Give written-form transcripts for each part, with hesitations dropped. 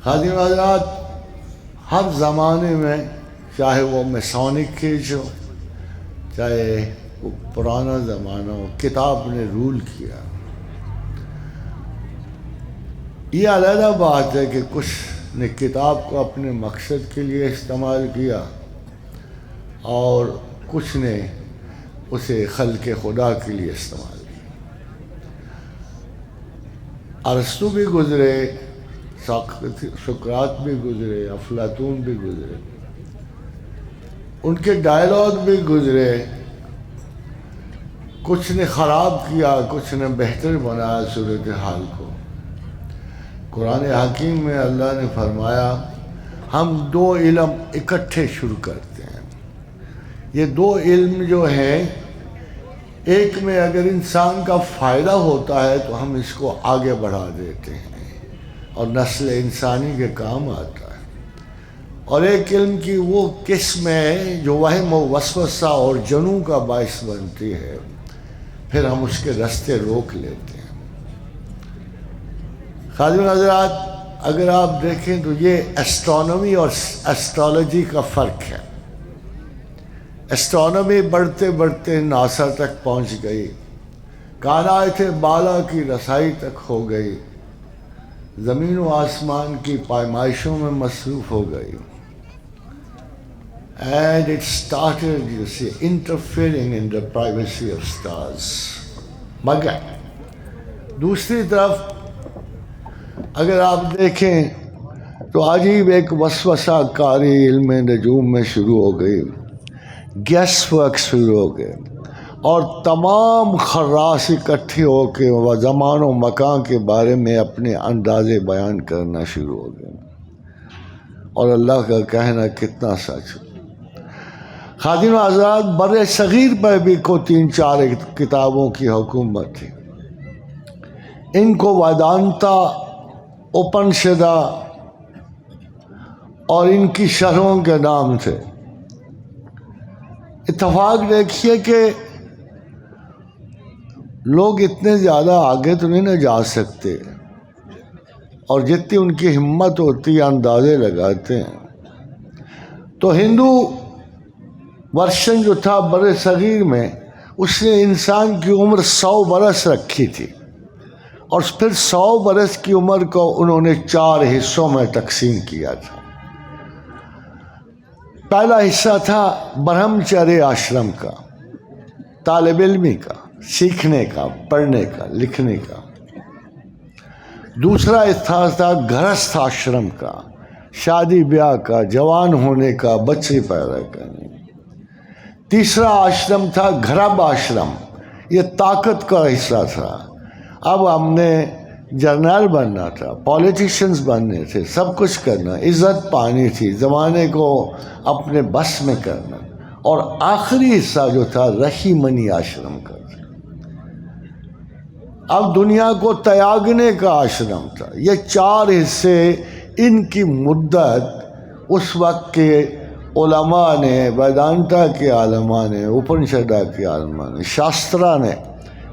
خادم حضرات، ہر زمانے میں، چاہے وہ میسونک ایج ہو، چاہے وہ پرانا زمانہ ہو، کتاب نے رول کیا۔ یہ علیحدہ بات ہے کہ کچھ نے کتاب کو اپنے مقصد کے لیے استعمال کیا اور کچھ نے اسے خلق خدا کے لیے استعمال کیا۔ ارسطو بھی گزرے، سقراط بھی گزرے، افلاطون بھی گزرے، ان کے ڈائلاگ بھی گزرے، کچھ نے خراب کیا، کچھ نے بہتر بنایا صورتحال کو۔ قرآن حکیم میں اللہ نے فرمایا ہم دو علم اکٹھے شروع کرتے ہیں۔ یہ دو علم جو ہیں، ایک میں اگر انسان کا فائدہ ہوتا ہے تو ہم اس کو آگے بڑھا دیتے ہیں اور نسل انسانی کے کام آتا ہے، اور ایک علم کی وہ قسم ہے جو وہم و وسوسہ اور جنوں کا باعث بنتی ہے، پھر ہم اس کے رستے روک لیتے ہیں۔ خادم حضرات، اگر آپ دیکھیں تو یہ ایسٹرونومی اور ایسٹرالوجی کا فرق ہے۔ ایسٹرونومی بڑھتے بڑھتے ناسا تک پہنچ گئی، کائنات بالا کی رسائی تک ہو گئی، زمین و آسمان کی پائمائشوں میں مصروف ہو گئی، and it started, you see, interfering in the privacy of stars۔ مگر دوسری طرف اگر آپ دیکھیں تو عجیب ایک وسوسہ کاری علم نجوم میں شروع ہو گئی، گیس ورک شروع ہو گئے، اور تمام خراس اکٹھے ہو کے وہ زمان و مکان کے بارے میں اپنے اندازے بیان کرنا شروع ہو گئے، اور اللہ کا کہنا کتنا سچ۔ خادم حضرات، بر صغیر پر بھی کو 3-4 کتابوں کی حکومت تھی، ان کو ویدانتا، اپنشدا اور ان کی شرحوں کے نام تھے۔ اتفاق دیکھیے کہ لوگ اتنے زیادہ آگے تو نہیں نہ جا سکتے، اور جتنی ان کی ہمت ہوتی ہے اندازے لگاتے ہیں۔ تو ہندو ورشن جو تھا بر صغیر میں، اس نے انسان کی عمر 100 برس رکھی تھی، اور پھر 100 برس کی عمر کو انہوں نے 4 حصوں میں تقسیم کیا تھا۔ پہلا حصہ تھا برہمچریہ آشرم کا، طالب علمی کا، سیکھنے کا، پڑھنے کا، لکھنے کا۔ دوسرا حصہ تھا گرہستھ آشرم کا، شادی بیاہ کا، جوان ہونے کا، بچے پیدا کرنے۔ تیسرا آشرم تھا گھرب آشرم، یہ طاقت کا حصہ تھا۔ اب ہم نے جرنل بننا تھا، پولیٹیشنز بننے تھے، سب کچھ کرنا، عزت پانی تھی، زمانے کو اپنے بس میں کرنا۔ اور آخری حصہ جو تھا رہی منی آشرم کا تھا، اب دنیا کو تیاگنے کا آشرم تھا۔ یہ 4 حصے، ان کی مدت اس وقت کے علماء نے، ویدانتا کے عالماء نے، اپنشدا کے عالماء نے، شاسترا نے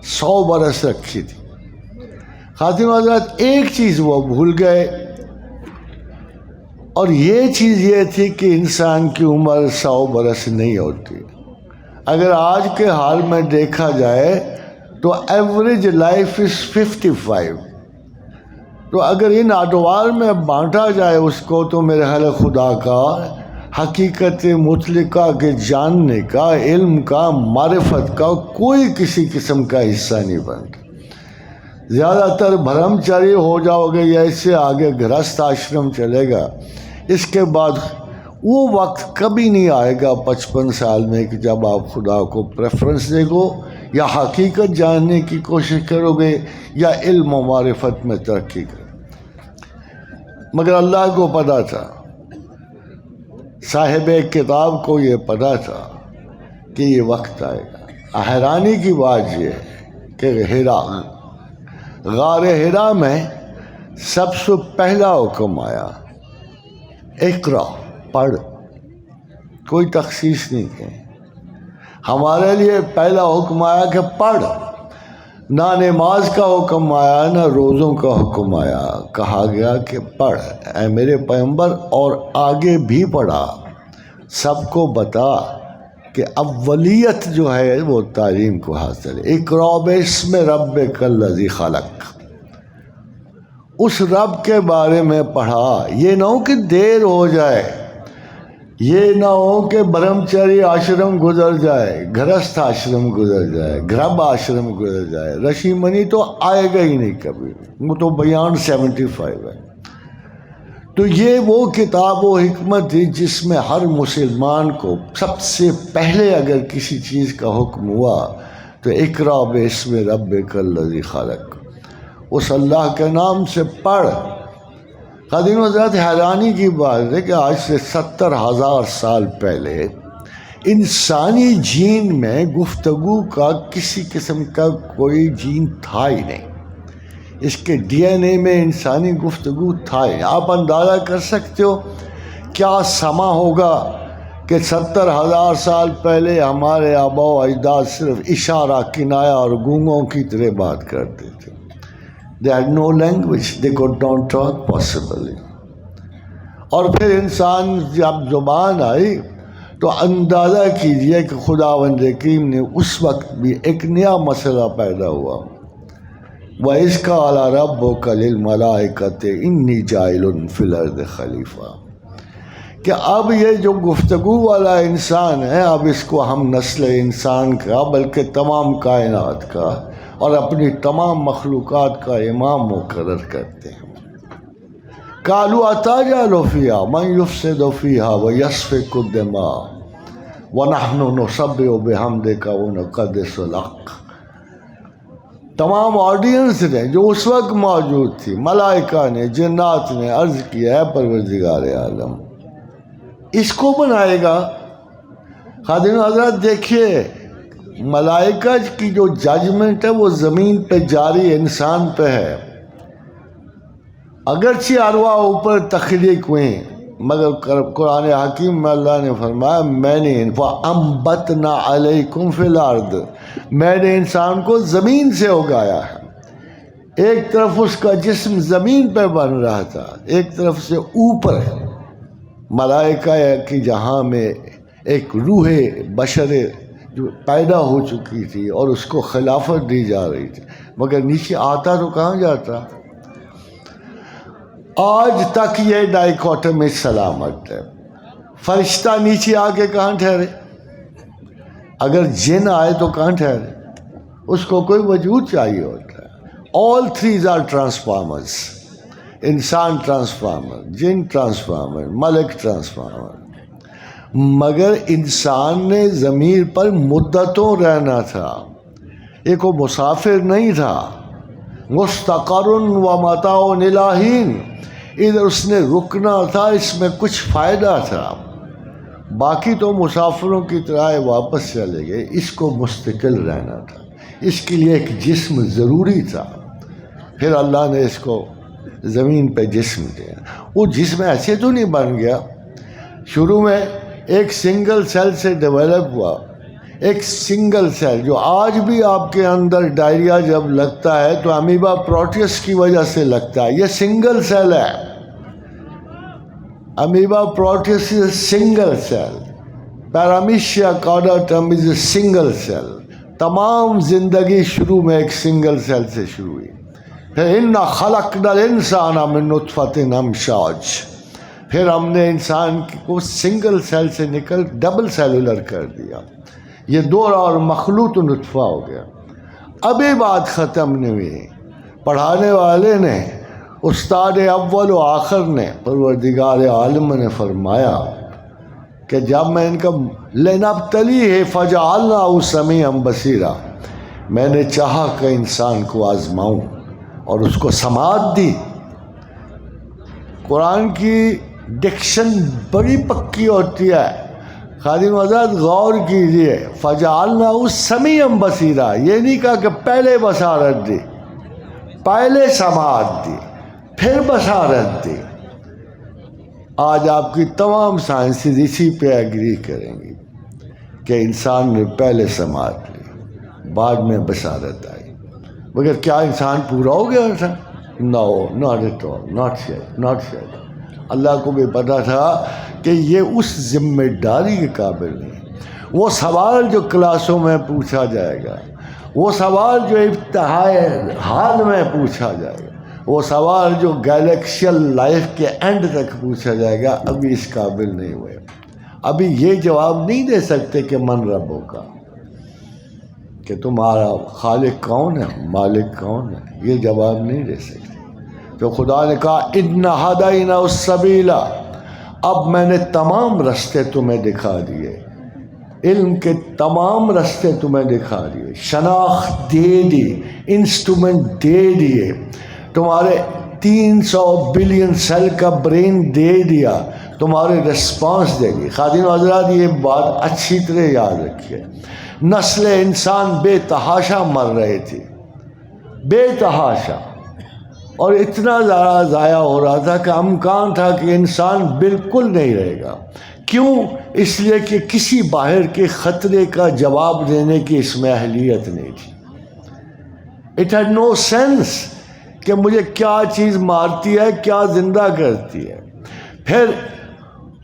100 برس رکھی تھی۔ خاتم حضرت، ایک چیز وہ بھول گئے، اور یہ چیز یہ تھی کہ انسان کی عمر 100 برس نہیں ہوتی۔ اگر آج کے حال میں دیکھا جائے تو ایوریج لائف از 55۔ تو اگر ان اڈوار میں بانٹا جائے اس کو، تو میرے خیال خدا کا حقیقت مطلقہ کے جاننے کا، علم کا، معرفت کا کوئی کسی قسم کا حصہ نہیں بنتا۔ زیادہ تر برہمچاری ہو جاؤ گے یا اس سے آگے گرہستھ آشرم چلے گا، اس کے بعد وہ وقت کبھی نہیں آئے گا 55 سال میں کہ جب آپ خدا کو پریفرنس دے گو، یا حقیقت جاننے کی کوشش کرو گے، یا علم و معرفت میں ترقی کرو۔ مگر اللہ کو پتہ تھا، صاحب کتاب کو یہ پتہ تھا کہ یہ وقت آئے گا۔ حیرانی کی بات یہ ہے کہ غار حرا میں سب سے پہلا حکم آیا، اقرا، پڑھ، کوئی تخصیص نہیں کی۔ ہمارے لیے پہلا حکم آیا کہ پڑھ۔ نہ نماز کا حکم آیا نہ روزوں کا حکم آیا، کہا گیا کہ پڑھ اے میرے پیغمبر، اور آگے بھی پڑھا سب کو بتا کہ اولیت جو ہے وہ تعلیم کو حاصل ہے۔ اقرأ باسم ربک الذی خلق، اس رب کے بارے میں پڑھا۔ یہ نہ ہو کہ دیر ہو جائے، یہ نہ ہو کہ برہمچاری آشرم گزر جائے، گھرست آشرم گزر جائے، گھرب آشرم گزر جائے، رشی منی تو آئے گا ہی نہیں کبھی، وہ تو بیان 75 ہے۔ تو یہ وہ کتاب و حکمت تھی جس میں ہر مسلمان کو سب سے پہلے اگر کسی چیز کا حکم ہوا تو اقرأ باسم ربک الذی خلق، اس اللہ کے نام سے پڑھ۔ قدیم حضرت حیرانی کی بات ہے کہ آج سے 70,000 سال پہلے انسانی جین میں گفتگو کا کسی قسم کا کوئی جین تھا ہی نہیں، اس کے ڈی این اے میں انسانی گفتگو تھا ہی نہیں۔ آپ اندازہ کر سکتے ہو کیا سما ہوگا کہ 70,000 سال پہلے ہمارے آباء و اجداد صرف اشارہ، کنایا اور گونگوں کی طرح بات کرتے تھے۔ They had no language, they could not talk possibly۔ اور پھر انسان جب زبان آئی تو اندازہ کیجئے کہ خداوند کریم نے اس وقت بھی ایک نیا مسئلہ پیدا ہوا۔ وَإِذْ قَالَ رَبُّكَ لِلْمَلَائِكَةِ إِنِّي جَاعِلٌ فِي الْأَرْضِ خَلِيفَةً، کہ اب یہ جو گفتگو والا انسان ہے، اب اس کو ہم نسل انسان کا بلکہ تمام کائنات کا اور اپنی تمام مخلوقات کا امام مقرر کرتے ہیں۔ قالوا أتجعل فيها من يفسد فيها ويسفك الدماء ونحن نسبح بحمدك ونقدس لك۔ تمام آڈینس نے جو اس وقت موجود تھی، ملائکہ نے، جنات نے عرض کیا ہے پروردگار عالم اس کو بنائے گا؟ خادم حضرات دیکھیے، ملائکہ کی جو ججمنٹ ہے وہ زمین پہ جاری انسان پہ ہے۔ اگرچہ ارواح اوپر تخلیق ہوئیں مگر قرآن حکیم میں اللہ نے فرمایا میں نے فَأَنبَتْنَا عَلَيْكُمْ فِي الْأَرْضِ، میں نے انسان کو زمین سے اگایا ہے۔ ایک طرف اس کا جسم زمین پہ بن رہا تھا، ایک طرف سے اوپر ملائکہ کی جہاں میں ایک روح بشر جو پیدا ہو چکی تھی اور اس کو خلافت دی جا رہی تھی، مگر نیچے آتا تو کہاں جاتا؟ آج تک یہ ڈائیکوٹمی سلامت ہے۔ فرشتہ نیچے آ کے کہاں ٹھہرے؟ اگر جن آئے تو کہاں ٹھہرے؟ اس کو کوئی وجود چاہیے ہوتا ہے۔ آل تھریز آر ٹرانسفارمرز، انسان ٹرانسفارمر، جن ٹرانسفارمر، ملک ٹرانسفارمر۔ مگر انسان نے زمین پر مدتوں رہنا تھا، ایک وہ مسافر نہیں تھا۔ مستقر و متاع الی حین، ادھر اس نے رکنا تھا، اس میں کچھ فائدہ تھا۔ باقی تو مسافروں کی طرح واپس چلے گئے، اس کو مستقل رہنا تھا، اس کے لیے ایک جسم ضروری تھا۔ پھر اللہ نے اس کو زمین پہ جسم دیا۔ وہ جسم ایسے تو نہیں بن گیا، شروع میں ایک سنگل سیل سے ڈیولپ ہوا، ایک سنگل سیل جو آج بھی آپ کے اندر ڈائریا جب لگتا ہے تو امیبا پروٹیوس کی وجہ سے لگتا ہے، یہ سنگل سیل ہے۔ Amoeba proteus is single cell, paramecium caudatum is single cell. تمام زندگی شروع میں ایک سنگل سیل سے شروع ہوئی۔ پھر انا خلقنا الانسان من نطفۃ امشاج، پھر ہم نے انسان کو سنگل سیل سے نکل ڈبل سیلولر کر دیا، یہ دورہ اور مخلوط نطفہ ہو گیا۔ ابھی بات ختم نہیں ہوئی، پڑھانے والے نے، استاد اول و آخر نے، پروردگار عالم نے فرمایا کہ جب میں ان کا لنبتلیہ فجعلناہ سمیعا بصیرا، میں نے چاہا کہ انسان کو آزماؤں اور اس کو سماعت دی۔ قرآن کی ڈکشن بڑی پکی ہوتی ہے، خادم حضرت غور کیجئے۔ فجعلناہ سمیعا بصیرا، یہ نہیں کہا کہ پہلے بصارت دی، پہلے سماعت دی پھر بصارت دی۔ آج آپ کی تمام سائنسز اسی پہ ایگری کریں گی کہ انسان نے پہلے سماعت لی، بعد میں بصارت آئی۔ مگر کیا انسان پورا ہو گیا تھا؟ No not at all, not yet. اللہ کو بھی پتا تھا کہ یہ اس ذمہ داری کے قابل نہیں۔ وہ سوال جو کلاسوں میں پوچھا جائے گا، وہ سوال جو ابتدائی حال میں پوچھا جائے گا، وہ سوال جو گیلیکشل لائف کے اینڈ تک پوچھا جائے گا، ابھی اس قابل نہیں ہوئے۔ ابھی یہ جواب نہیں دے سکتے کہ من ربوں کا، کہ تمہارا خالق کون ہے، مالک کون ہے، یہ جواب نہیں دے سکتے۔ تو خدا نے کہا اِنَّ هَدَيْنَا السَّبِيلَ، اب میں نے تمام رستے تمہیں دکھا دیے، علم کے تمام رستے تمہیں دکھا دیے، شناخت دے دی، انسٹرومنٹ دے دیے، تمہارے 300 بلین سیل کا برین دے دیا، تمہارے رسپانس دے گی۔ خادم حضرات یہ بات اچھی طرح یاد رکھیے، نسل انسان بے تحاشا مر رہے تھے، بے تحاشا، اور اتنا زیادہ ضائع ہو رہا تھا کہ امکان تھا کہ انسان بالکل نہیں رہے گا۔ کیوں؟ اس لیے کہ کسی باہر کے خطرے کا جواب دینے کی اس میں اہلیت نہیں تھی۔ اٹ ہیڈ نو سینس کہ مجھے کیا چیز مارتی ہے، کیا زندہ کرتی ہے۔ پھر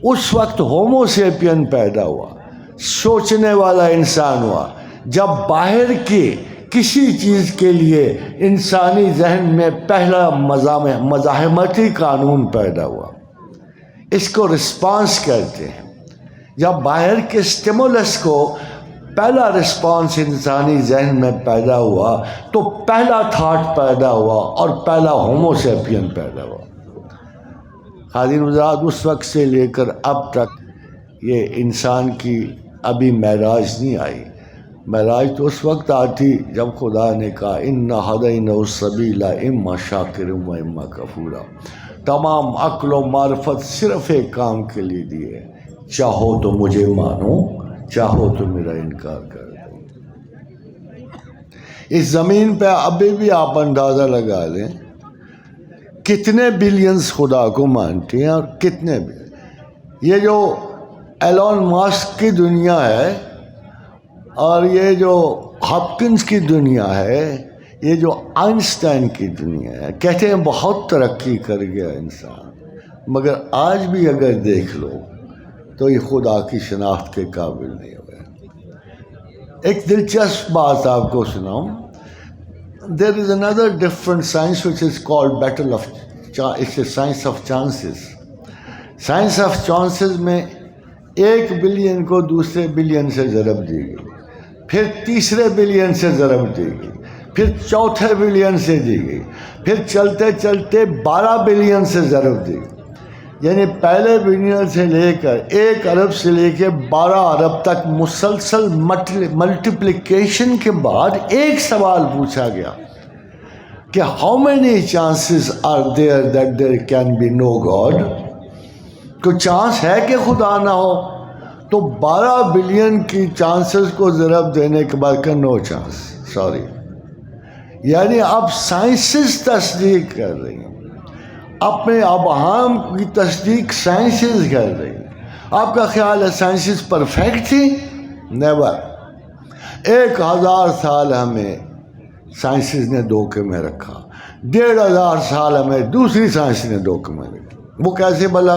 اس وقت ہومو سیپین پیدا ہوا، سوچنے والا انسان ہوا، جب باہر کی کسی چیز کے لیے انسانی ذہن میں پہلا مزاحمتی قانون پیدا ہوا، اس کو رسپانس کہتے ہیں۔ جب باہر کے اسٹیمولس کو پہلا رسپانس انسانی ذہن میں پیدا ہوا تو پہلا تھاٹ پیدا ہوا اور پہلا ہومو سیپین پیدا ہوا۔ حاضرین حضرات، اس وقت سے لے کر اب تک یہ انسان کی ابھی معراج نہیں آئی۔ معراج تو اس وقت آتی جب خدا نے کہا اِنَّ هَدَيْنَاهُ السَّبِيلَ إِمَّا شَاكِرًا وَإِمَّا كَفُورًا۔ تمام عقل و معرفت صرف ایک کام کے لیے دیے، چاہو تو مجھے مانو، چاہو تو میرا انکار کر دو۔ اس زمین پہ ابھی بھی آپ اندازہ لگا لیں کتنے بلینز خدا کو مانتے ہیں اور کتنے بھی۔ یہ جو ایلون ماسک کی دنیا ہے اور یہ جو ہاپکنز کی دنیا ہے، یہ جو آئنسٹائن کی دنیا ہے، کہتے ہیں بہت ترقی کر گیا انسان، مگر آج بھی اگر دیکھ لو تو یہ خدا کی شناخت کے قابل نہیں ہوئے۔ ایک دلچسپ بات آپ کو سناؤں۔ There is another different science which is called battle of it's a science of chances۔ Science of chances میں 1 بلین کو دوسرے بلین سے ضرب دی گئی، پھر تیسرے بلین سے ضرب دی گئی، پھر چوتھے بلین سے دی گئی، پھر چلتے چلتے 12 بلین سے ضرب دی گئی۔ یعنی پہلے بلین سے لے کر 1 ارب سے لے کے 12 ارب تک مسلسل ملٹیپلیکیشن کے بعد ایک سوال پوچھا گیا کہ how many chances are there that there can be no God? کوئی چانس ہے کہ خدا نہ ہو؟ تو 12 بلین کی چانسز کو ضرب دینے کے بعد کہ نو چانس، سوری۔ یعنی اب سائنسز تصدیق کر رہی ہیں، اپنے ابہام کی تصدیق سائنسز کر رہی ہیں۔ آپ کا خیال ہے سائنسز پرفیکٹ تھی؟ نیور۔ 1000 سال ہمیں سائنسز نے دھوکے میں رکھا، 1500 سال ہمیں دوسری سائنس نے دھوکے میں رکھا۔ وہ کیسے بھلا؟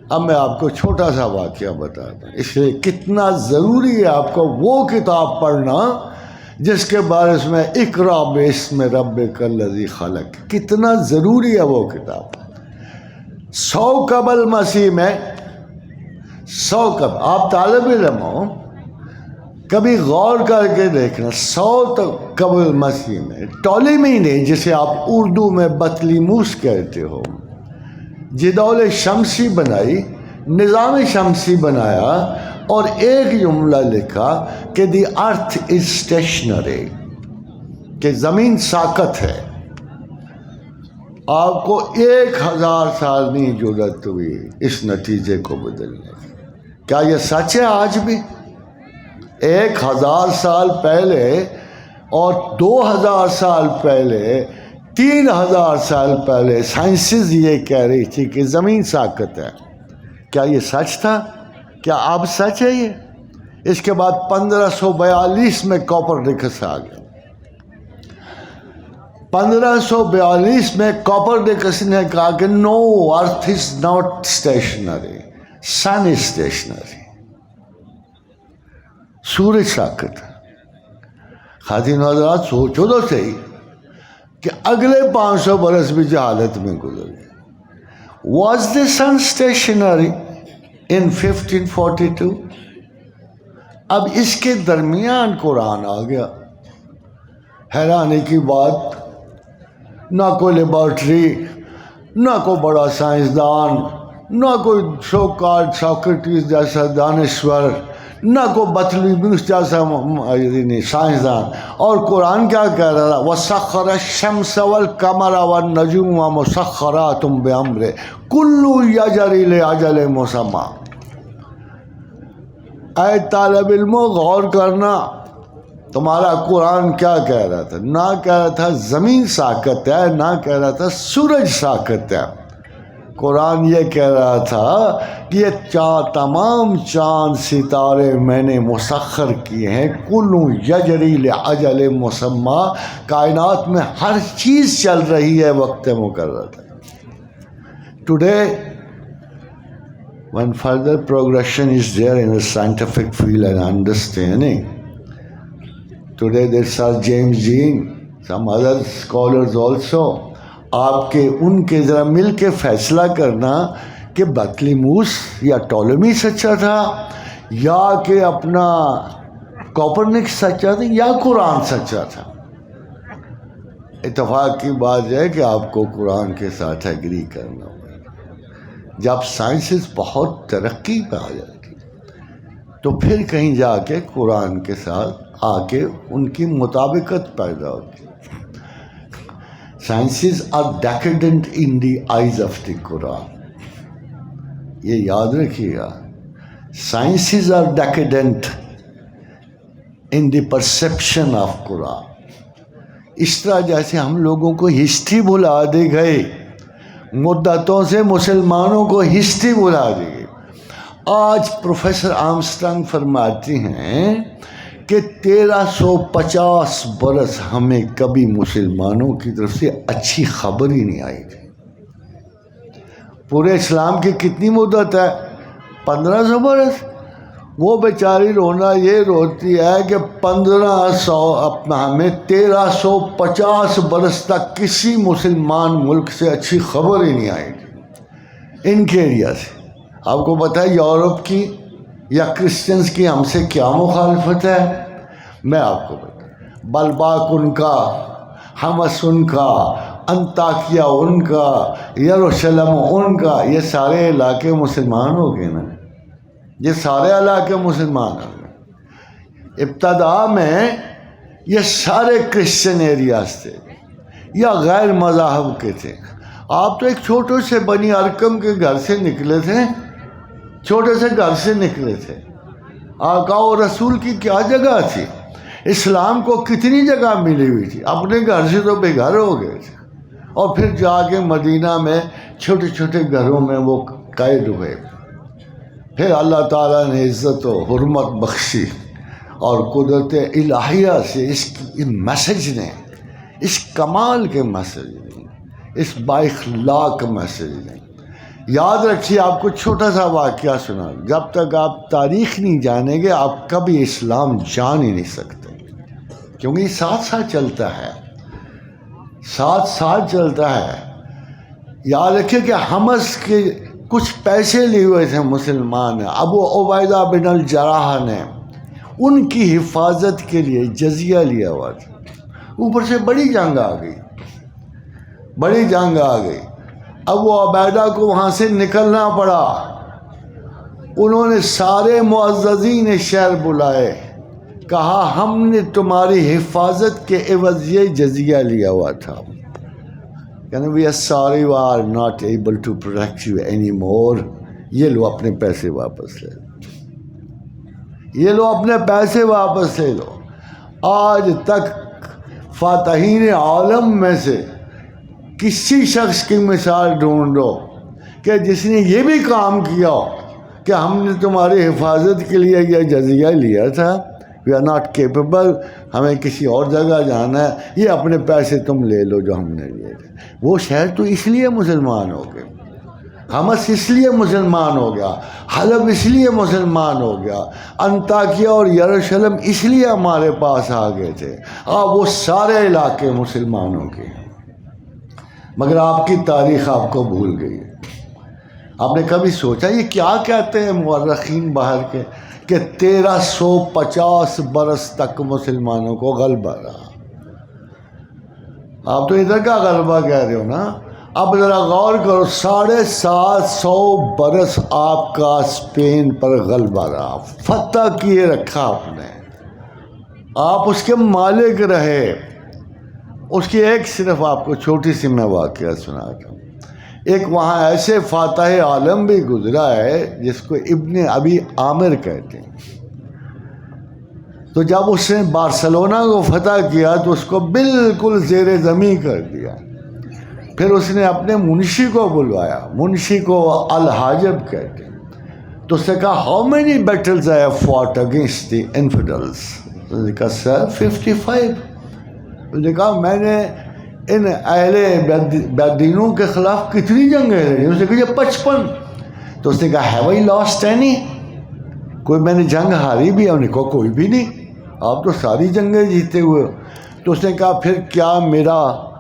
اب میں آپ کو چھوٹا سا واقعہ بتاتا ہوں، اس لیے کتنا ضروری ہے آپ کو وہ کتاب پڑھنا جس کے بارے میں اقرا باسم ربک الذی خلق، کتنا ضروری ہے وہ کتاب۔ 100 قبل مسیح میں 100 قبل، آپ طالب علم ہو کبھی غور کر کے دیکھنا، 100 قبل مسیح میں ٹولمی نے، جسے آپ اردو میں بطلیموس کہتے ہو، جدول شمسی بنائی، نظام شمسی بنایا اور ایک جملہ لکھا کہ دی ارتھ از اسٹیشنری، کہ زمین ساکت ہے۔ آپ کو 1000 سال نہیں ضرورت ہوئی اس نتیجے کو بدلنے کی۔ کیا یہ سچ ہے آج بھی؟ 1000 سال پہلے اور 2000 سال پہلے، 3000 سال پہلے سائنسز یہ کہہ رہی تھی کہ زمین ساکت ہے۔ کیا یہ سچ تھا؟ کیا اب سچ ہے یہ؟ اس کے بعد 1542 میں کوپرنیکس آ گیا۔ 1542 میں کوپرنیکس نے کہا کہ no earth is not stationary, sun is stationary, سورج ساکت ہے۔ خاتین حضرات سوچو تو صحیح کہ اگلے 500 برس بھی جہالت میں گزر گئے۔ واز دی سن اسٹیشنری ان 1542؟ اب اس کے درمیان قرآن آ گیا۔ حیرانی کی بات، نہ کوئی لیبارٹری، نہ کوئی بڑا سائنسدان، نہ کوئی سوکریٹس جیسا دانشور، نہ کوئی بطلیموس جیسا سائنسدان، اور قرآن کیا کہہ رہا تھا؟ وَسَخَّرَ الشَّمْسَ وَالْقَمَرَ وَالنُّجُومَ مُسَخَّرَاتٌ بِأَمْرِهِ كُلٌّ يَجْرِي لِأَجَلٍ مُّسَمًّى۔ اے طالب علموں غور کرنا، تمہارا قرآن کیا کہہ رہا تھا؟ نہ کہہ رہا تھا زمین ساکت ہے، نہ کہہ رہا تھا سورج ساکت ہے۔ قرآن یہ کہہ رہا تھا کہ یہ تمام چاند ستارے میں نے مسخر کیے ہیں، کلو یجری لأجل مسمى، کائنات میں ہر چیز چل رہی ہے وقت مقرر تھا۔ Today, when further progression is there in the scientific field and understanding, today there's Sir James Jean, some other scholars also، آپ کے ان کے ذرا مل کے فیصلہ کرنا کہ بطلیموس یا ٹولمی سچا تھا، یا کہ اپنا کوپرنکس سچا تھا، یا قرآن سچا تھا۔ اتفاق کی بات ہے کہ آپ کو قرآن کے ساتھ ایگری کرنا ہوگا۔ جب سائنسز بہت ترقی پہ آ جاتی تو پھر کہیں جا کے قرآن کے ساتھ آ کے ان کی مطابقت پیدا ہوتی۔ Sciences are decadent in the eyes of the Quran. یہ یاد رکھیے گا، sciences are decadent in the perception of Quran. اس طرح جیسے ہم لوگوں کو ہسٹری بھلا دے گئے، مدتوں سے مسلمانوں کو ہسٹری بھلا دی گئی۔ آج پروفیسر آرمسٹرانگ فرماتی ہیں کہ 1350 برس ہمیں کبھی مسلمانوں کی طرف سے اچھی خبر ہی نہیں آئی تھی۔ پورے اسلام کی کتنی مدت ہے؟ 1500 برس۔ وہ بیچاری رونا یہ روتی ہے کہ 1500 ہمیں 1350 برس تک کسی مسلمان ملک سے اچھی خبر ہی نہیں آئی تھی ان کے ایریا سے۔ آپ کو پتہ ہے یورپ کی یا کرسچنز کی ہم سے کیا مخالفت ہے؟ میں آپ کو بتا، بلباک ان کا، حمص ان کا، انطاکیہ ان کا، یروشلم ان کا، یہ سارے علاقے مسلمان ہو گئے نا، یہ سارے علاقے مسلمان ہو گئے۔ ابتدا میں یہ سارے کرسچن ایریاز تھے یا غیر مذاہب کے تھے۔ آپ تو ایک چھوٹے سے بنی ارکم کے گھر سے نکلے تھے، چھوٹے سے گھر سے نکلے تھے۔ آقا و رسول کی کیا جگہ تھی؟ اسلام کو کتنی جگہ ملی ہوئی تھی؟ اپنے گھر سے تو بے گھر ہو گئے تھے، اور پھر جا کے مدینہ میں چھوٹے چھوٹے گھروں میں وہ قید ہوئے۔ پھر اللہ تعالیٰ نے عزت و حرمت بخشی، اور قدرت الہیہ سے اس میسج نے، اس کمال کے میسج نے، اس بااخلاق میسج نے، یاد رکھیے آپ کو چھوٹا سا واقعہ سنا، جب تک آپ تاریخ نہیں جانیں گے آپ کبھی اسلام جان ہی نہیں سکتے، کیونکہ یہ 7 سال چلتا ہے، 7 سال چلتا ہے۔ یاد رکھیے کہ حمص کے کچھ پیسے لیے ہوئے تھے مسلمان، ابو عبیدہ بن الجراح نے ان کی حفاظت کے لیے جزیہ لیا ہوا تھا۔ اوپر سے بڑی جنگ آ گئی، بڑی جنگ آ گئی، ابو عبیدہ کو وہاں سے نکلنا پڑا۔ انہوں نے سارے معززین شہر بلائے، کہا ہم نے تمہاری حفاظت کے عوض یہ جزیہ لیا ہوا تھا، کہنے we are sorry we are not able to protect you anymore، یہ لو اپنے پیسے واپس لے لو، یہ لو اپنے پیسے واپس لے لو۔ آج تک فاتحین عالم میں سے کسی شخص کی مثال ڈھونڈو کہ جس نے یہ بھی کام کیا ہو کہ ہم نے تمہاری حفاظت کے لیے یہ جزیہ لیا تھا، وی آر ناٹ کیپیبل، ہمیں کسی اور جگہ جانا ہے، یہ اپنے پیسے تم لے لو جو ہم نے لیے تھے۔ وہ شہر تو اس لیے مسلمان ہو گئے، حمص اس لیے مسلمان ہو گیا، حلب اس لیے مسلمان ہو گیا، انطاکیہ اور یروشلم اس لیے ہمارے پاس آ گئے تھے۔ وہ سارے علاقے مسلمانوں کے ہیں، مگر آپ کی تاریخ آپ کو بھول گئی ہے۔ آپ نے کبھی سوچا یہ کیا کہتے ہیں مورخین باہر کے کہ 1350 برس تک مسلمانوں کو غلبہ رہا؟ آپ تو ادھر کا غلبہ کہہ رہے ہو نا۔ اب ذرا غور کرو، 750 برس آپ کا اسپین پر غلبہ رہا، فتح کیے رکھا آپ نے، آپ اس کے مالک رہے۔ اس کی ایک صرف آپ کو چھوٹی سی میں واقعہ سناتا ہوں۔ ایک وہاں ایسے فاتح عالم بھی گزرا ہے جس کو ابن ابی عامر کہتے ہیں۔ تو جب اس نے بارسلونا کو فتح کیا تو اس کو بالکل زیر زمین کر دیا۔ پھر اس نے اپنے منشی کو بلوایا، منشی کو الحاجب کہتے ہیں۔ تو اس نے کہا how many battles I have fought against the infidels? اس نے کہا سر 55۔ اس نے کہا میں نے ان اہل بدینوں کے خلاف کتنی جنگیں لڑی؟ اس نے کہا یہ 55۔ تو اس نے کہا ہیو آئی لاسٹ اینی؟ کوئی میں نے جنگ ہاری بھی ہے؟ انہوں نے کہا کوئی بھی نہیں، آپ تو ساری جنگیں جیتے ہوئے ہو۔ تو اس نے کہا پھر کیا میرا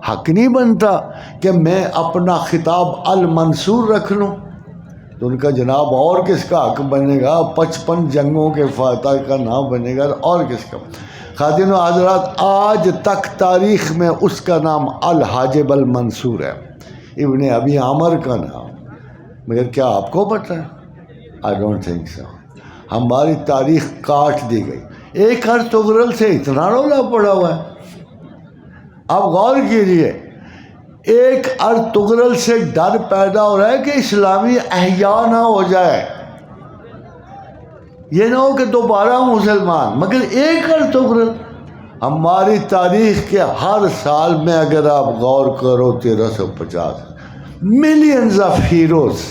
حق نہیں بنتا کہ میں اپنا خطاب المنصور رکھ لوں؟ تو ان کا جناب اور کس کا حق بنے گا؟ 55 جنگوں کے فاتح کا نام بنے گا اور کس کا؟ خاتین و حضرات، آج تک تاریخ میں اس کا نام الحاجب المنصور ہے، ابن ابی عامر کا نام۔ مگر کیا آپ کو پتہ ہے؟ I don't think so. ہماری تاریخ کاٹ دی گئی۔ ایک ارطغرل سے اتنا رولا پڑا ہوا ہے، آپ غور کیجیے۔ ایک ارطغرل سے ڈر پیدا ہو رہا ہے کہ اسلامی احیاء نہ ہو جائے، یہ نہ ہو کہ دوبارہ مسلمان۔ مگر ایک ارطغرل، ہماری تاریخ کے ہر سال میں اگر آپ غور کرو 1350 ملینز آف ہیروز،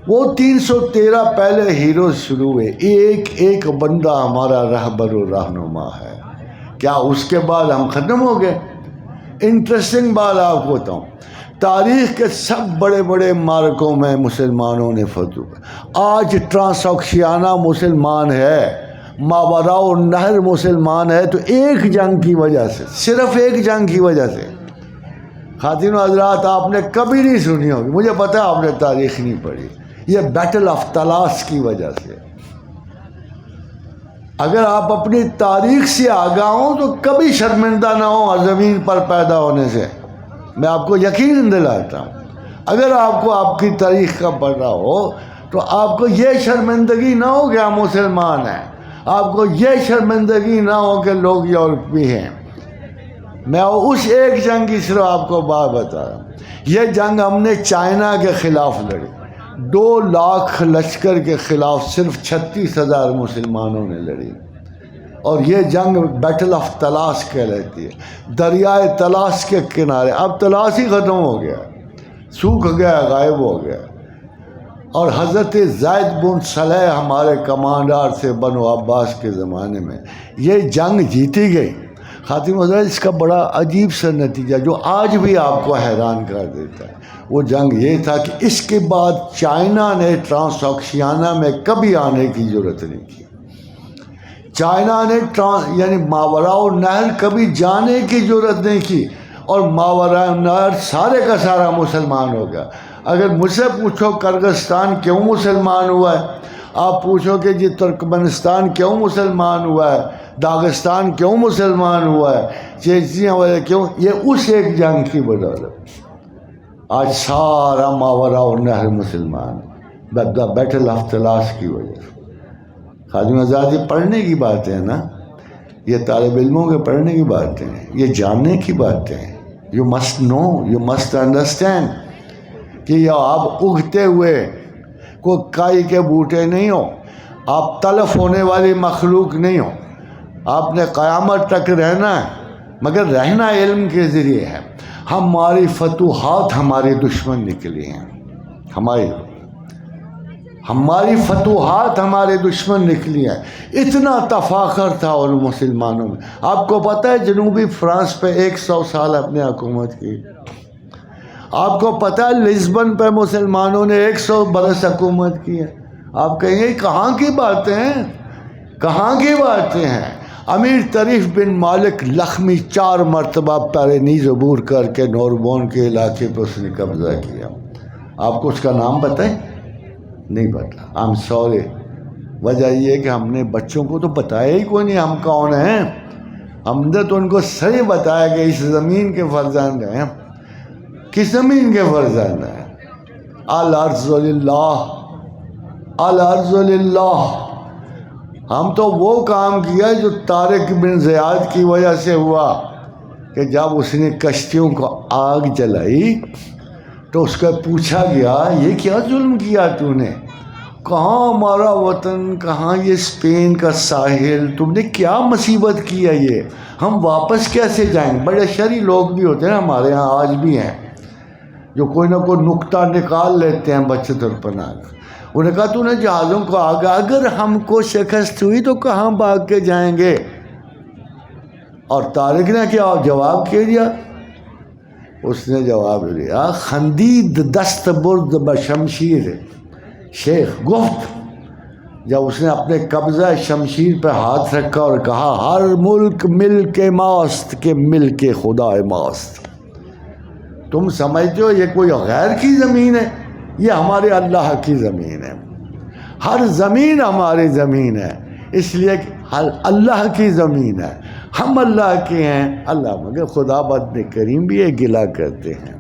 وہ 313 پہلے ہیروز شروع ہوئے، ایک ایک بندہ ہمارا رہبر و رہنما ہے۔ کیا اس کے بعد ہم ختم ہو گئے؟ انٹرسٹنگ بات آپ کو بتاؤں، تاریخ کے سب بڑے بڑے مارکوں میں مسلمانوں نے فتح۔ آج ٹرانساکشیانہ مسلمان ہے، ماوراء النہر مسلمان ہے، تو ایک جنگ کی وجہ سے، صرف ایک جنگ کی وجہ سے۔ خواتین و حضرات، آپ نے کبھی نہیں سنی ہوگی، مجھے پتہ ہے آپ نے تاریخ نہیں پڑھی، یہ بیٹل آف طلاس کی وجہ سے۔ اگر آپ اپنی تاریخ سے آگاہ ہوں تو کبھی شرمندہ نہ ہوں زمین پر پیدا ہونے سے، میں آپ کو یقین دلاتا ہوں۔ اگر آپ کو آپ کی تاریخ کا پتہ ہو تو آپ کو یہ شرمندگی نہ ہو کہ ہم مسلمان ہیں، آپ کو یہ شرمندگی نہ ہو کہ لوگ یورپی ہیں۔ میں اس ایک جنگ کی صرف آپ کو بات بتا رہا ہوں۔ یہ جنگ ہم نے چائنا کے خلاف لڑی، 2 لاکھ لشکر کے خلاف صرف 36,000 مسلمانوں نے لڑی، اور یہ جنگ بیٹل آف طلاس کہلاتی ہے۔ دریائے طلاس کے کنارے، اب طلاس ہی ختم ہو گیا، سوکھ گیا، غائب ہو گیا، اور حضرت زید بن صالح ہمارے کمانڈر سے بنو عباس کے زمانے میں یہ جنگ جیتی گئی۔ خاتم حضرت، اس کا بڑا عجیب سا نتیجہ جو آج بھی آپ کو حیران کر دیتا ہے، وہ جنگ یہ تھا کہ اس کے بعد چائنا نے ٹرانساکشیانہ میں کبھی آنے کی ضرورت نہیں کی۔ چائنا نے یعنی ماوراء النہر کبھی جانے کی ضرورت نہیں کی، اور ماوراء النہر سارے کا سارا مسلمان ہو گیا۔ اگر مجھ سے پوچھو کرغزستان کیوں مسلمان ہوا ہے، آپ پوچھو کہ جی ترکمنستان کیوں مسلمان ہوا ہے، داغستان کیوں مسلمان ہوا ہے، چیچنیا وغیرہ کیوں، یہ اس ایک جنگ کی بدولت آج سارا ماوراء النہر مسلمان، بیٹل آف طلاس کی وجہ سے۔ خادم آزادی پڑھنے کی باتیں ہیں نا، یہ طالب علموں کے پڑھنے کی باتیں ہیں، یہ جاننے کی باتیں ہیں۔ You must know, you must understand کہ یہ آپ اگتے ہوئے کوئی کائی کے بوٹے نہیں ہو، آپ تلف ہونے والی مخلوق نہیں ہو، آپ نے قیامت تک رہنا ہے، مگر رہنا علم کے ذریعے ہے۔ ہماری فتوحات ہمارے دشمن نکلی ہیں، ہماری ہماری فتوحات ہمارے دشمن نکلی ہیں. اتنا تفاخر تھا ان مسلمانوں میں. آپ کو پتہ ہے جنوبی فرانس پہ 100 سال اپنے حکومت کی. آپ کو پتہ ہے لزبن پہ مسلمانوں نے 100 برس حکومت کی ہے. آپ کہیں گے کہاں کی باتیں ہیں، کہاں کی باتیں ہیں. امیر طریف بن مالک لخمی 4 مرتبہ پیرینیز عبور کر کے نوربون کے علاقے پہ اس نے قبضہ کیا. آپ کو اس کا نام بتائیں؟ نہیں پتا. I'm sorry. وجہ یہ کہ ہم نے بچوں کو تو بتایا ہی کوئی نہیں ہم کون ہیں. ہم نے تو ان کو صحیح بتایا کہ اس زمین کے فرزند ہیں. کس زمین کے فرزند ہیں؟ الارض للہ، الارض للہ. ہم تو وہ کام کیا جو طارق بن زیاد کی وجہ سے ہوا کہ جب اس نے کشتیوں کو آگ جلائی تو اس کا پوچھا گیا یہ کیا ظلم کیا تو نے؟ کہاں ہمارا وطن، کہاں یہ اسپین کا ساحل، تم نے کیا مصیبت کی ہے یہ، ہم واپس کیسے جائیں؟ بڑے شرعی لوگ بھی ہوتے ہیں ہمارے ہاں آج بھی ہیں جو کوئی نہ کوئی نکتہ نکال لیتے ہیں بچت اور پناہ کا. انہوں نے کہا تو نے جہازوں کو آگا اگر ہم کو شکست ہوئی تو کہاں بھاگ کے جائیں گے؟ اور طارق نے کیا جواب کیا دیا؟ اس نے جواب دیا خندید دست برد بشمشیر شیخ گفت. جب اس نے اپنے قبضہ شمشیر پہ ہاتھ رکھا اور کہا ہر ملک مل کے ماست کہ مل کے خدا ماست. تم سمجھتے ہو یہ کوئی غیر کی زمین ہے؟ یہ ہمارے اللہ کی زمین ہے. ہر زمین ہماری زمین ہے، اس لیے ہر اللہ کی زمین ہے. ہم اللہ کے ہیں. اللہ مگر خدا بند کریم بھی ایک گلہ کرتے ہیں.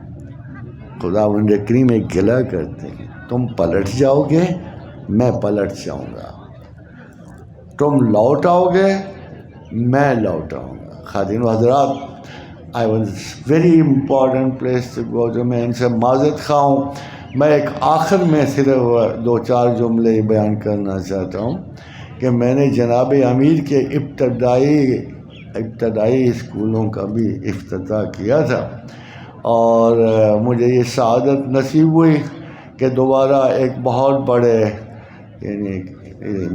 خدا بند کریم ایک گلہ کرتے ہیں تم پلٹ جاؤ گے میں پلٹ جاؤں گا، تم لوٹ آؤ گے میں لوٹ آؤں گا. خادم حضرات I was very important place to go. جو میں ان سے معذرت خواہ ہوں. میں ایک آخر میں صرف 2-4 جملے بیان کرنا چاہتا ہوں کہ میں نے جناب امیر کے ابتدائی اسکولوں کا بھی افتتاح کیا تھا اور مجھے یہ سعادت نصیب ہوئی کہ دوبارہ ایک بہت بڑے یعنی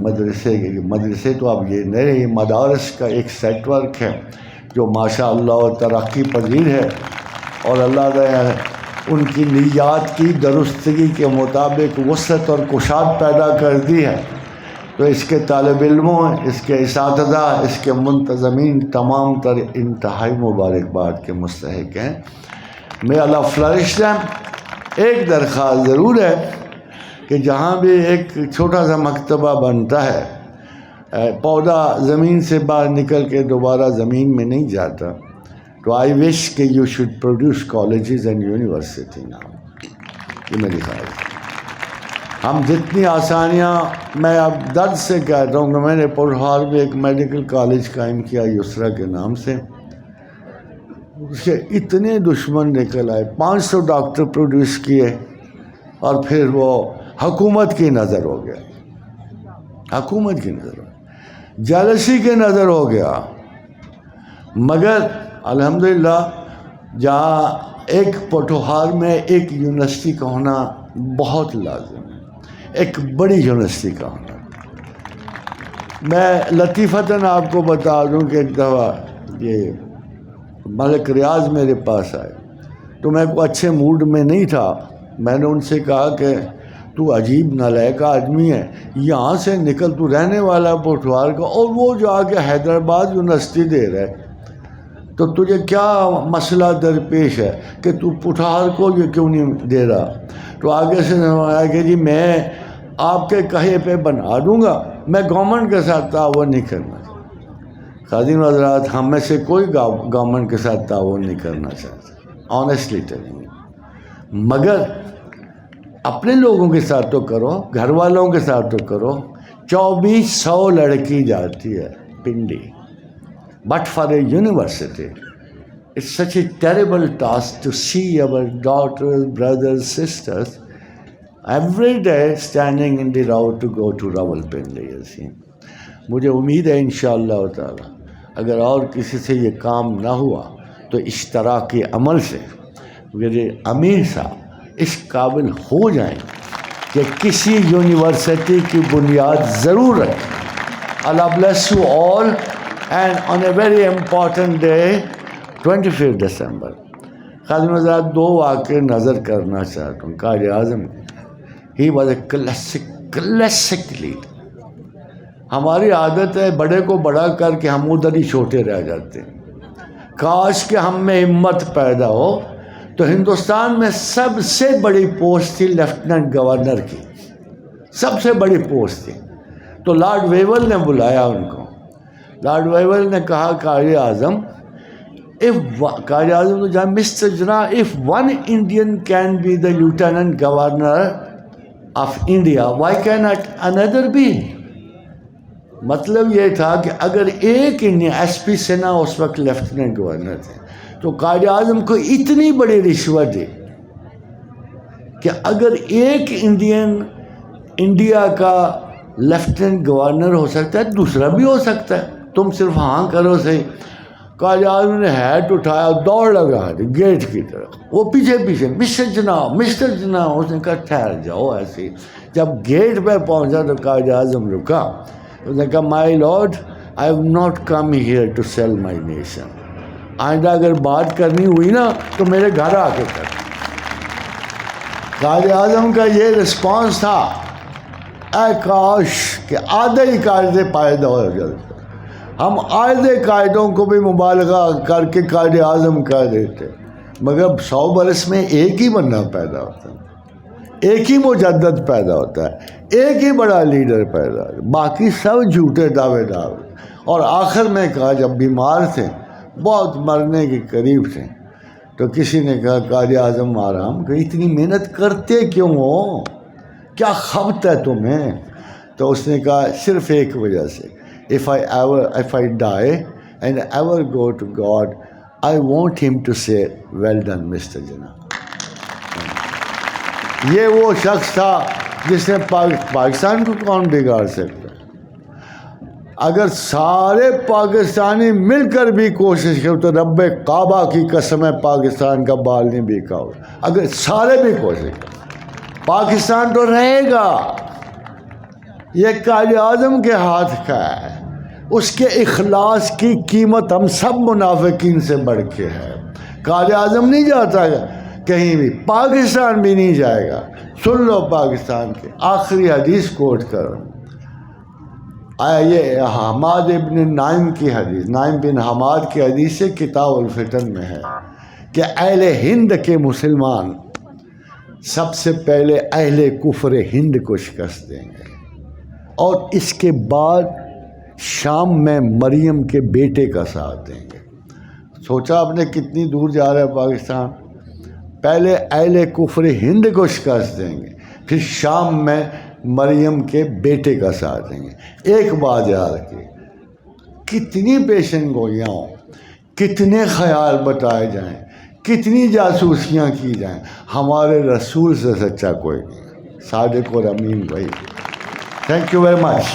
مدرسے تو اب یہ نہیں، مدارس کا ایک سیٹ ورک ہے جو ماشاء اللہ ترقی پذیر ہے اور اللہ نے ان کی نیات کی درستگی کے مطابق وسعت اور کشاد پیدا کر دی ہے. تو اس کے طالب علموں، اس کے اساتذہ، اس کے منتظمین تمام تر انتہائی مبارکباد کے مستحق ہیں. میں اللہ فلرش دیم. ایک درخواست ضرور ہے کہ جہاں بھی ایک چھوٹا سا مکتبہ بنتا ہے، پودا زمین سے باہر نکل کے دوبارہ زمین میں نہیں جاتا، تو آئی وش کہ you should produce colleges and university now. یہ میری خواہش ہے. ہم جتنی آسانیاں، میں اب درد سے کہتا ہوں کہ میں نے پرہار میں ایک میڈیکل کالج قائم کیا یسرا کے نام سے. اس کے اتنے دشمن نکل آئے، 500 ڈاکٹر پروڈیوس کیے اور پھر وہ حکومت کی نظر ہو گیا، حکومت کی نظر ہو گیا، جالسی کی نظر ہو گیا. مگر الحمدللہ جہاں ایک پوٹھوہار میں ایک یونیورسٹی کا ہونا بہت لازم ہے، ایک بڑی یونیورسٹی کا ہونا. میں لطیفتاً آپ کو بتا دوں کہ ایک دفعہ یہ ملک ریاض میرے پاس آئے تو میں کوئی اچھے موڈ میں نہیں تھا. میں نے ان سے کہا کہ تو عجیب نالائق آدمی ہے، یہاں سے نکل، تو رہنے والا پوٹھوہار کا اور وہ جا کے حیدرآباد یونیورسٹی دے رہے، تو تجھے کیا مسئلہ درپیش ہے کہ تو پوٹھوہار کو یہ کیوں نہیں دے رہا؟ تو آگے سے آیا کہ جی میں آپ کے کہے پہ بنا دوں گا، میں گورنمنٹ کے ساتھ تعاون نہیں کرنا. خادم حضرات ہم میں سے کوئی گورنمنٹ کے ساتھ تعاون نہیں کرنا چاہتا، آنیسٹلی ٹیلنگ. مگر اپنے لوگوں کے ساتھ تو کرو، گھر والوں کے ساتھ تو کرو. 2400 لڑکی جاتی ہے Pindi, but for a university it's such a terrible task to see our daughters, brothers, sisters every day standing in the road to go to Rawalpindi. مجھے امید ہے انشاءاللہ تعالی اگر اور کسی سے یہ کام نہ ہوا تو اشتراکی عمل سے میرے امیر صاحب اس قابل ہو جائیں کہ کسی یونیورسٹی کی بنیاد ضرور رکھیں. اللہ bless you all, and on a very important day 25 دسمبر خادم حضرات 2 واقعے نظر کرنا چاہتا ہوں. Quaid Azam he was a classic leader. ہماری عادت ہے بڑے کو بڑا کر کے ہم ادھر ہی چھوٹے رہ جاتے ہیں. کاش کہ ہم میں ہمت پیدا ہو. تو ہندوستان میں سب سے بڑی پوسٹ تھی لیفٹیننٹ گورنر کی, سب سے بڑی پوسٹ تھی. تو لارڈ ویول نے بلایا ان کو. لارڈ ویول نے کہا قائد اعظم قائد اعظم تو جہاں mister Jinnah, if one Indian can be the lieutenant governor of India, why cannot another be? مطلب یہ تھا کہ اگر ایک انڈین, ایس پی سنہا اس وقت لیفٹیننٹ گورنر تھے, تو قائد اعظم کو اتنی بڑی رشوت دی کہ اگر ایک انڈین انڈیا کا لیفٹیننٹ گورنر ہو سکتا ہے, دوسرا بھی ہو سکتا ہے, تم صرف ہاں کرو صحیح. قائد اعظم نے ہیٹ اٹھایا, دوڑ لگا گیٹ کی طرف. وہ پیچھے پیچھے مسٹر جناح. اس نے کہا ٹھہر جاؤ ایسے ہی. جب گیٹ پہ پہنچا تو قائد اعظم رکا. اس نے کہا my lord, I have not come here to sell my nation. آئندہ اگر بات کرنی ہوئی نا تو میرے گھر آ کے کر. قائد اعظم کا یہ رسپانس تھا, اے کاش کہ آدھے ہی قاعدے پیدا ہو جاتے. ہم آئندہ قاعدوں کو بھی مبالغہ کر کے قائد اعظم کہہ دیتے, مگر 100 برس میں ایک ہی بندہ پیدا ہوتا ہے, ایک ہی مجدد پیدا ہوتا ہے, ایک ہی بڑا لیڈر پیدا ہوتا ہے, باقی سب جھوٹے دعوے دار. اور آخر میں کہا, جب بیمار تھے, بہت مرنے کے قریب تھے, تو کسی نے کہا قائد اعظم آرام کہ اتنی محنت کرتے کیوں ہو, کیا خبت ہے تمہیں؟ تو اس نے کہا صرف ایک وجہ سے, if I die and ever go to God, I want him to say well done Mr. Jinnah. یہ وہ شخص تھا جس نے پاکستان کو کون بگاڑ سکتا. اگر سارے پاکستانی مل کر بھی کوشش کرو تو رب کعبہ کی قسم ہے پاکستان کا بال نہیں بکا ہو. اگر سارے بھی کوشش کرو پاکستان تو رہے گا. یہ قائد اعظم کے ہاتھ کا ہے. اس کے اخلاص کی قیمت ہم سب منافقین سے بڑھ کے ہے. قائد اعظم نہیں جاتا کہیں بھی, پاکستان بھی نہیں جائے گا. سن لو پاکستان کے آخری حدیث کوٹ کرو. یہ حماد ابن نائم کی حدیث, نائم بن حماد کی حدیث سے کتاب الفتن میں ہے کہ اہل ہند کے مسلمان سب سے پہلے اہل کفر ہند کو شکست دیں گے, اور اس کے بعد شام میں مریم کے بیٹے کا ساتھ دیں گے. سوچا آپ نے کتنی دور جا رہا ہے پاکستان. پہلے اہل کفر ہند کو شکست دیں گے, پھر شام میں مریم کے بیٹے کا ساتھ دیں گے. ایک بات یاد رکھیے, کتنی پیشن گوئیاں ہوں, کتنے خیال بتائے جائیں, کتنی جاسوسیاں کی جائیں, ہمارے رسول سے سچا کوئی نہیں, صادق اور امین بھائی. Thank you very much.